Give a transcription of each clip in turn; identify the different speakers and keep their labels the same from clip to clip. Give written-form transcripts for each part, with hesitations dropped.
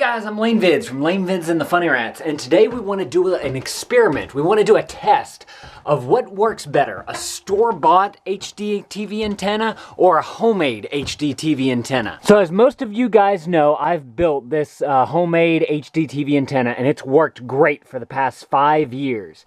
Speaker 1: guys, I'm LaneVids from LaneVids and TheFunnyrats, and today we want to do an experiment. We want to do a test of what works better, a store-bought HDTV antenna or a homemade HDTV antenna. So as most of you guys know, I've built this homemade HDTV antenna and it's worked great for the past 5 years.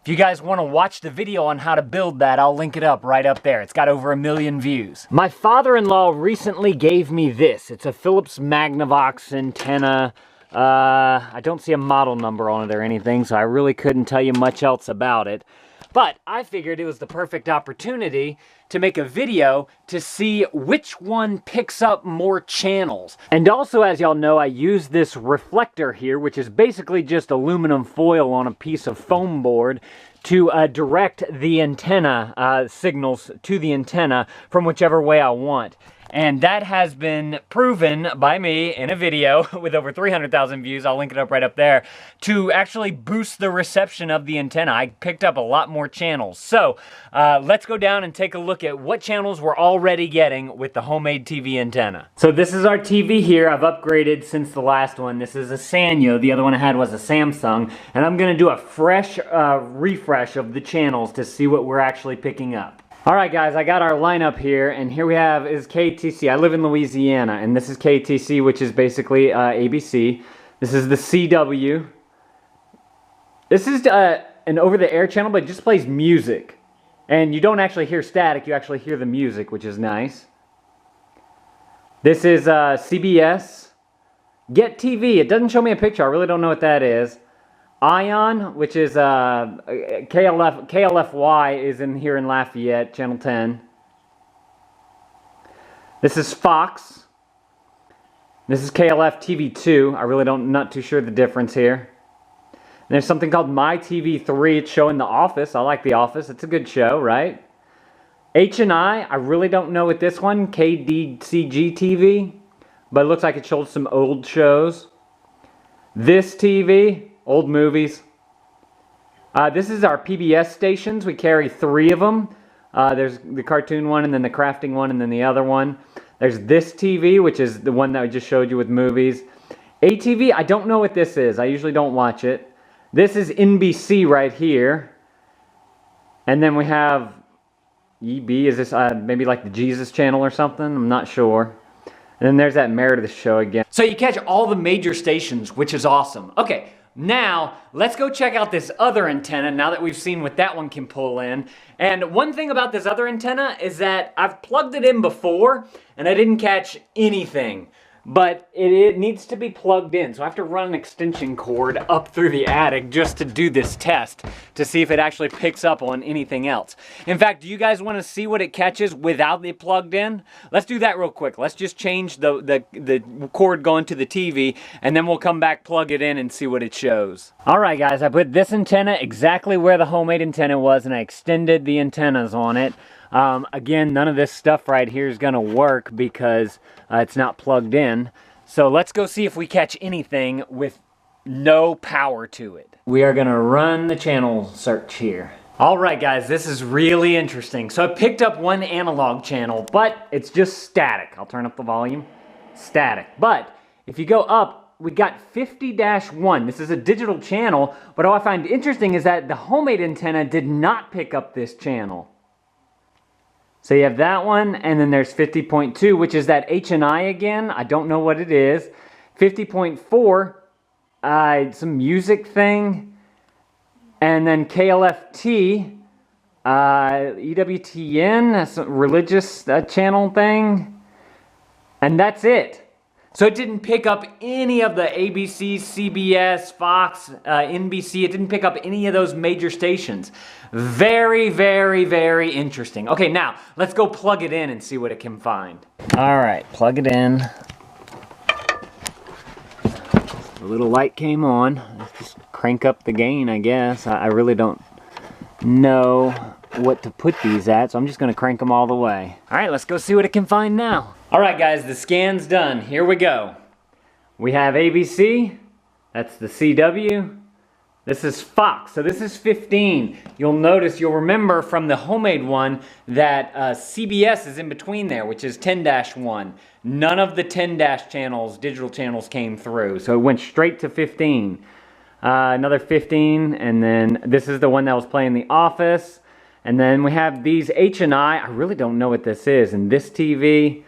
Speaker 1: If you guys want to watch the video on how to build that, I'll link it up right up there. It's got over 1 million views. My father-in-law recently gave me this. It's a Philips Magnavox antenna. I don't see a model number on it or anything, so I really couldn't tell you much else about it. But I figured it was the perfect opportunity to make a video to see which one picks up more channels. And also, as y'all know, I use this reflector here, which is basically just aluminum foil on a piece of foam board to direct the antenna signals to the antenna from whichever way I want. And that has been proven by me in a video with over 300,000 views, I'll link it up right up there, to actually boost the reception of the antenna. I picked up a lot more channels. So let's go down and take a look at what channels we're already getting with the homemade TV antenna. So this is our TV here. I've upgraded since the last one. This is a Sanyo. The other one I had was a Samsung. And I'm going to do a fresh refresh of the channels to see what we're actually picking up. Alright guys, I got our lineup here, and here we have is KTC. I live in Louisiana, and this is KTC, which is basically ABC. This is the CW. This is an over-the-air channel, but it just plays music. And you don't actually hear static, you actually hear the music, which is nice. This is CBS. Get TV, it doesn't show me a picture, I really don't know what that is. Ion, which is KLFY is in here in Lafayette, channel 10. This is Fox. This is KLF TV2. I really not too sure the difference here. And there's something called My TV3. It's showing The Office. I like The Office. It's a good show, right? H&I really don't know with this one. KDCG TV. But it looks like it shows some old shows. This TV. Old movies. This is our PBS stations. We carry 3 of them. There's the cartoon one, and then the crafting one, and then the other one. There's this TV, which is the one that I just showed you with movies. ATV, I don't know what this is. I usually don't watch it. This is NBC right here. And then we have EB. Is this maybe like the Jesus channel or something? I'm not sure. And then there's that Meredith show again. So you catch all the major stations, which is awesome. Okay. Now, let's go check out this other antenna now that we've seen what that one can pull in. And one thing about this other antenna is that I've plugged it in before and I didn't catch anything. But it needs to be plugged in, so I have to run an extension cord up through the attic just to do this test to see if it actually picks up on anything else. In fact, do you guys want to see what it catches without it plugged in? Let's do that real quick. Let's just change the cord going to the TV, and then we'll come back, plug it in, and see what it shows. Alright guys, I put this antenna exactly where the homemade antenna was, and I extended the antennas on it. Again, none of this stuff right here is going to work because it's not plugged in. So let's go see if we catch anything with no power to it. We are going to run the channel search here. Alright guys, this is really interesting. So I picked up one analog channel, but it's just static. I'll turn up the volume. Static. But if you go up, we got 50-1. This is a digital channel, but what I find interesting is that the homemade antenna did not pick up this channel. So you have that one, and then there's 50.2, which is that H&I again. I don't know what it is. 50.4, some music thing. And then KLFT, EWTN, some religious channel thing. And that's it. So it didn't pick up any of the ABC, CBS, Fox, NBC. It didn't pick up any of those major stations. Very, very, very interesting. Okay, now let's go plug it in and see what it can find. All right, plug it in. The little light came on. Let's just crank up the gain, I guess. I really don't know what to put these at, so I'm just going to crank them all the way. All right, let's go see what it can find now. All right, guys, the scan's done. Here we go. We have ABC. That's the CW. This is Fox, so this is 15. You'll remember from the homemade one that CBS is in between there, which is 10-1. None of the 10- channels, digital channels, came through, so it went straight to 15. Another 15, and then this is the one that was playing The Office. And then we have these H&I. I really don't know what this is, and this TV.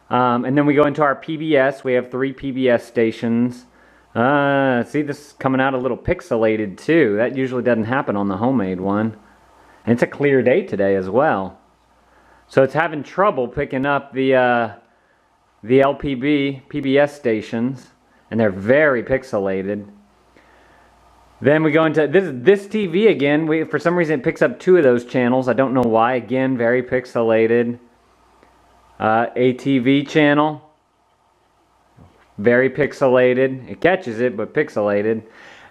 Speaker 1: And then we go into our PBS. We have 3 PBS stations. See, this is coming out a little pixelated too. That usually doesn't happen on the homemade one. And it's a clear day today as well. So it's having trouble picking up the LPB PBS stations, and they're very pixelated. Then we go into this TV again. For some reason it picks up 2 of those channels. I don't know why. Again, very pixelated. ATV channel. Very pixelated. It catches it, but pixelated.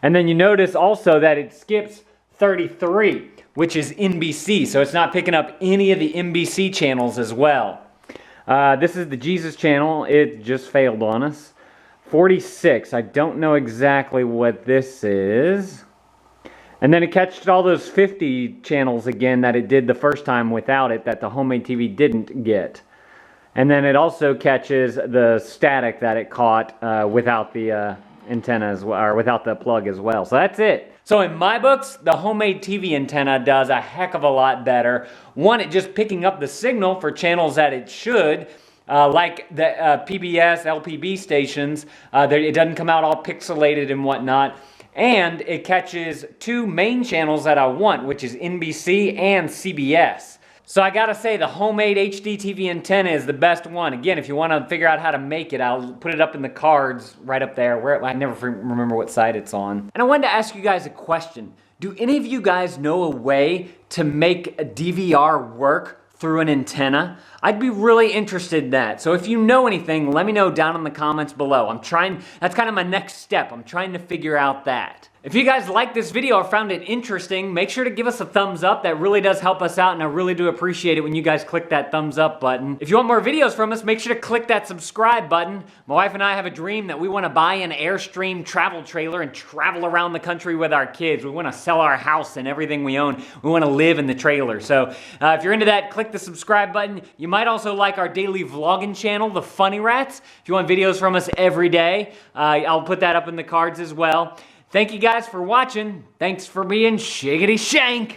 Speaker 1: And then you notice also that it skips 33, which is NBC. So it's not picking up any of the NBC channels as well. This is the Jesus channel. It just failed on us. 46. I don't know exactly what this is. And then it catches all those 50 channels again that it did the first time without it, that the homemade TV didn't get. And then it also catches the static that it caught without the antenna as well, or without the plug as well. So that's it. So in my books, the homemade TV antenna does a heck of a lot better. One, it just picking up the signal for channels that it should. Like the PBS, LPB stations, it doesn't come out all pixelated and whatnot. And it catches 2 main channels that I want, which is NBC and CBS. So I gotta say, the homemade HDTV antenna is the best one. Again, if you wanna figure out how to make it, I'll put it up in the cards right up there. Where I never remember what side it's on. And I wanted to ask you guys a question. Do any of you guys know a way to make a DVR work through an antenna? I'd be really interested in that. So if you know anything, let me know down in the comments below. That's kind of my next step. I'm trying to figure out that. If you guys liked this video or found it interesting, make sure to give us a thumbs up. That really does help us out, and I really do appreciate it when you guys click that thumbs up button. If you want more videos from us, make sure to click that subscribe button. My wife and I have a dream that we want to buy an Airstream travel trailer and travel around the country with our kids. We want to sell our house and everything we own. We want to live in the trailer. So if you're into that, click the subscribe button. You might also like our daily vlogging channel, TheFunnyrats. If you want videos from us every day, I'll put that up in the cards as well. Thank you guys for watching. Thanks for being shiggity shank.